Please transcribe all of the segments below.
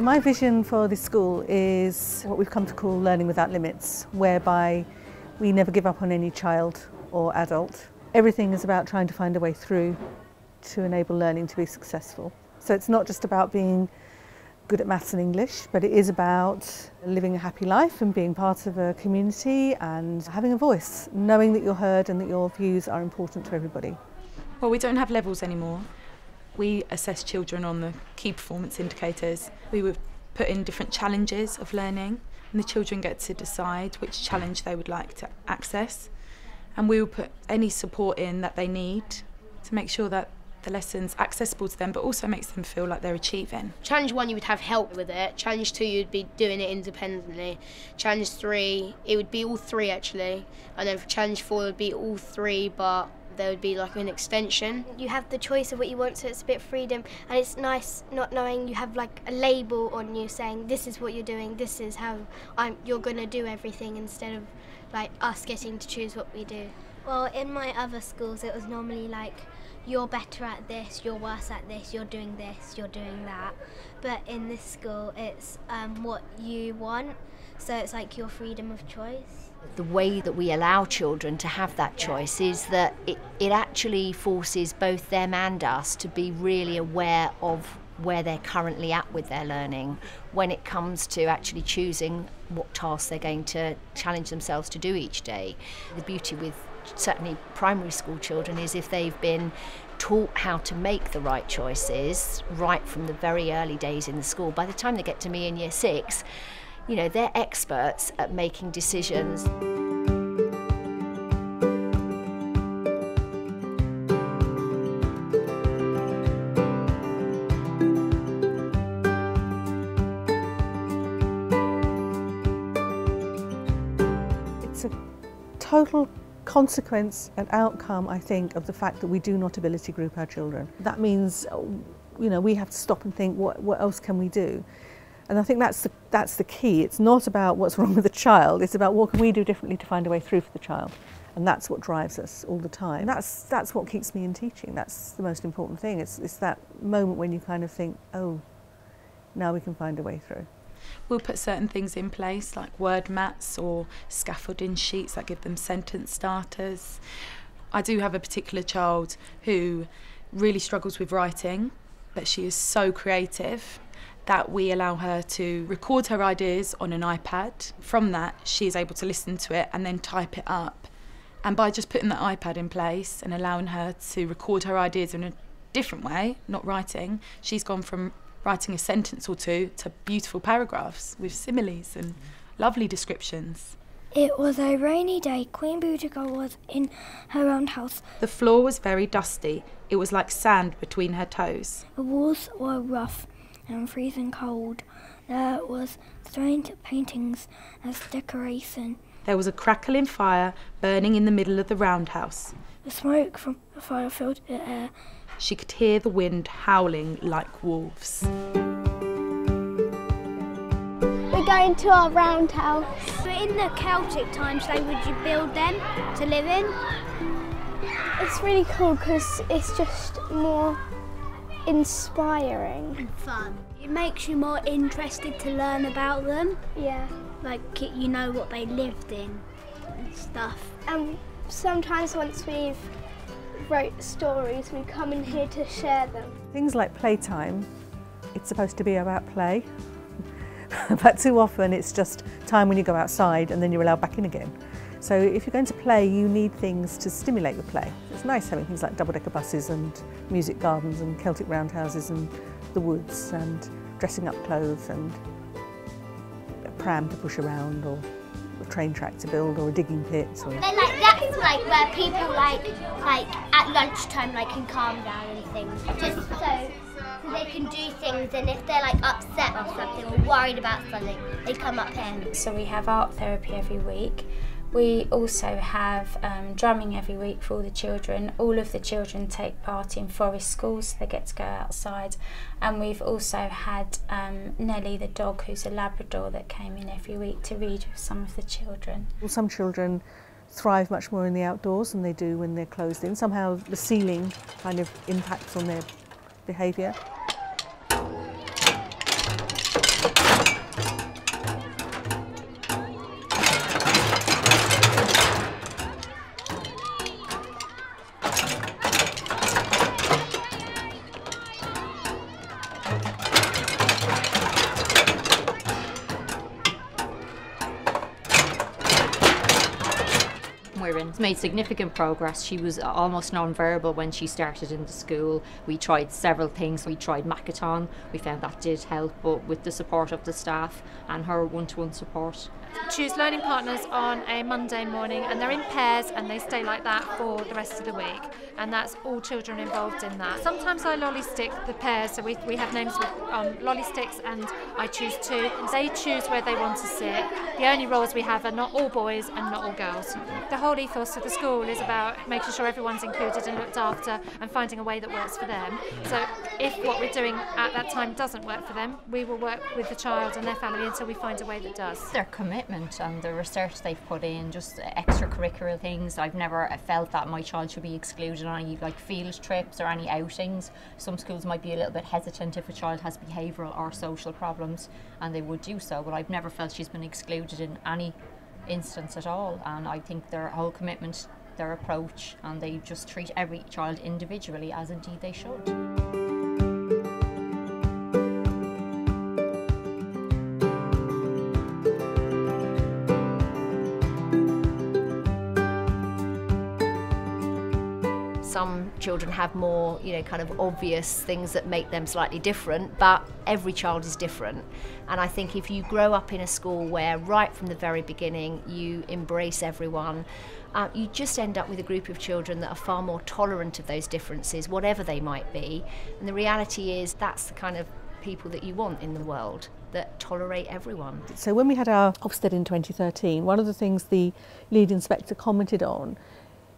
So my vision for this school is what we've come to call learning without limits, whereby we never give up on any child or adult. Everything is about trying to find a way through to enable learning to be successful. So it's not just about being good at maths and English, but it is about living a happy life and being part of a community and having a voice, knowing that you're heard and that your views are important to everybody. Well, we don't have levels anymore. We assess children on the key performance indicators. We would put in different challenges of learning, and the children get to decide which challenge they would like to access. And we will put any support in that they need to make sure that the lesson's accessible to them, but also makes them feel like they're achieving. Challenge 1, you would have help with it. Challenge 2, you'd be doing it independently. Challenge 3, it would be all 3 actually. And then for challenge 4, it would be all 3, but there would be like an extension. You have the choice of what you want, so it's a bit of freedom, and it's nice not knowing you have like a label on you saying this is what you're doing, this is how you're going to do everything, instead of like us getting to choose what we do. Well, in my other schools it was normally like, you're better at this, you're worse at this, you're doing this, you're doing that. But in this school it's what you want, so it's like your freedom of choice. The way that we allow children to have that choice is that it actually forces both them and us to be really aware of where they're currently at with their learning when it comes to actually choosing what tasks they're going to challenge themselves to do each day. The beauty with certainly primary school children is if they've been taught how to make the right choices right from the very early days in the school, by the time they get to me in year 6, you know, they're experts at making decisions. It's a total consequence and outcome, I think, of the fact that we do not ability group our children. That means, you know, we have to stop and think, what else can we do? And I think that's the key. It's not about what's wrong with the child, it's about what can we do differently to find a way through for the child. And that's what drives us all the time. That's what keeps me in teaching. That's the most important thing. It's that moment when you kind of think, oh, now we can find a way through. We'll put certain things in place like word mats or scaffolding sheets that give them sentence starters. I do have a particular child who really struggles with writing, but she is so creative that we allow her to record her ideas on an iPad. From that, she is able to listen to it and then type it up. And by just putting that iPad in place and allowing her to record her ideas in a different way, not writing, she's gone from writing a sentence or two to beautiful paragraphs with similes and lovely descriptions. It was a rainy day. Queen Boudica was in her own house. The floor was very dusty. It was like sand between her toes. The walls were rough and freezing cold. There was strange paintings as decoration. There was a crackling fire burning in the middle of the roundhouse. The smoke from the fire filled the air. She could hear the wind howling like wolves. We're going to our roundhouse. In the Celtic times, they would build them to live in. It's really cool because it's just more inspiring. And fun. It makes you more interested to learn about them. Yeah. Like, you know what they lived in and stuff. And sometimes once we've wrote stories, we come in here to share them. Things like playtime, it's supposed to be about play, but too often it's just time when you go outside and then you're allowed back in again. So if you're going to play, you need things to stimulate the play. It's nice having things like double-decker buses and music gardens and Celtic roundhouses and the woods and dressing up clothes and a pram to push around or a train track to build or a digging pit. Or... They like that's like where people like at lunchtime can calm down and things, just so they can do things, and if they're like upset or something or worried about something, they come up here. So we have art therapy every week. We also have drumming every week for all the children. All of the children take part in forest schools, so they get to go outside. And we've also had Nellie the dog, who's a Labrador, that came in every week to read with some of the children. Well, some children thrive much more in the outdoors than they do when they're closed in. Somehow the ceiling kind of impacts on their behaviour. children. It's made significant progress. She was almost non-verbal when she started in the school. We tried several things. We tried Macathon. We found that did help, but with the support of the staff and her one-to-one support. Choose learning partners on a Monday morning, and they're in pairs and they stay like that for the rest of the week, and that's all children involved in that. Sometimes I lolly stick the pairs, so we have names with lolly sticks, and I choose two. They choose where they want to sit. The only roles we have are not all boys and not all girls. The whole ethos of the school is about making sure everyone's included and looked after and finding a way that works for them. So if what we're doing at that time doesn't work for them, we will work with the child and their family until we find a way that does. Their commitment and the research they've put in, just extracurricular things. I've never felt that my child should be excluded on any like field trips or any outings. Some schools might be a little bit hesitant if a child has behavioural or social problems, and they would do so, but I've never felt she's been excluded in any instance at all. And I think their whole commitment, their approach, and they just treat every child individually, as indeed they should. Some children have more, kind of obvious things that make them slightly different, but every child is different. And I think if you grow up in a school where right from the very beginning you embrace everyone, you just end up with a group of children that are far more tolerant of those differences, whatever they might be. And the reality is that's the kind of people that you want in the world, that tolerate everyone. So when we had our Ofsted in 2013, one of the things the lead inspector commented on,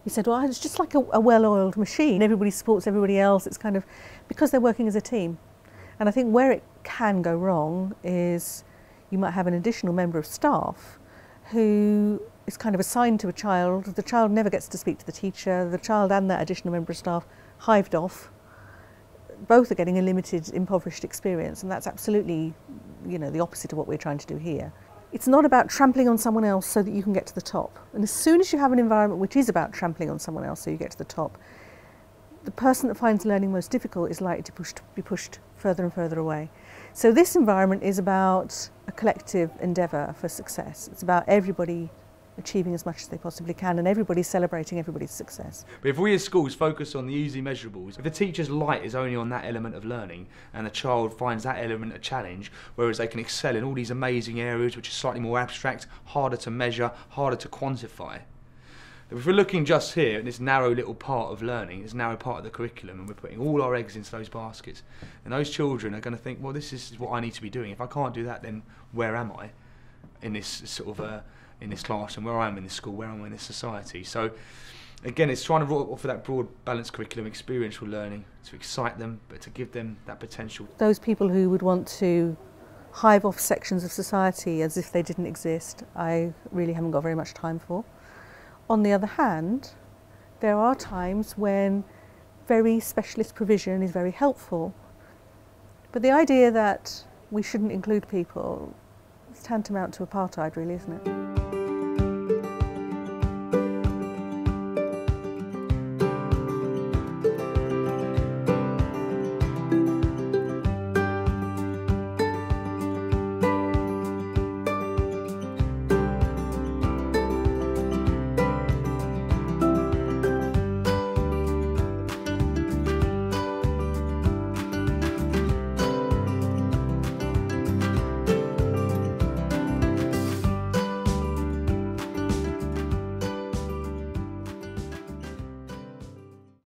he said, well, it's just like a well-oiled machine. Everybody supports everybody else. It's kind of because they're working as a team. And I think where it can go wrong is you might have an additional member of staff who is kind of assigned to a child. The child never gets to speak to the teacher. The child and that additional member of staff hived off. Both are getting a limited, impoverished experience, and that's absolutely, the opposite of what we're trying to do here. It's not about trampling on someone else so that you can get to the top. And as soon as you have an environment which is about trampling on someone else so you get to the top, the person that finds learning most difficult is likely to be pushed further and further away. So this environment is about a collective endeavour for success. It's about everybody achieving as much as they possibly can and everybody celebrating everybody's success. But if we as schools focus on the easy measurables, if the teacher's light is only on that element of learning and the child finds that element a challenge, whereas they can excel in all these amazing areas which are slightly more abstract, harder to measure, harder to quantify. If we're looking just here at this narrow little part of learning, this narrow part of the curriculum, and we're putting all our eggs into those baskets, and those children are going to think, well, this is what I need to be doing. If I can't do that, then where am I in this sort of in this classroom, where I am in this school, where am I in this society? So again, it's trying to offer that broad, balanced curriculum, experiential learning, to excite them, but to give them that potential. Those people who would want to hive off sections of society as if they didn't exist, I really haven't got very much time for. On the other hand, there are times when very specialist provision is very helpful. But the idea that we shouldn't include people is tantamount to apartheid, really, isn't it?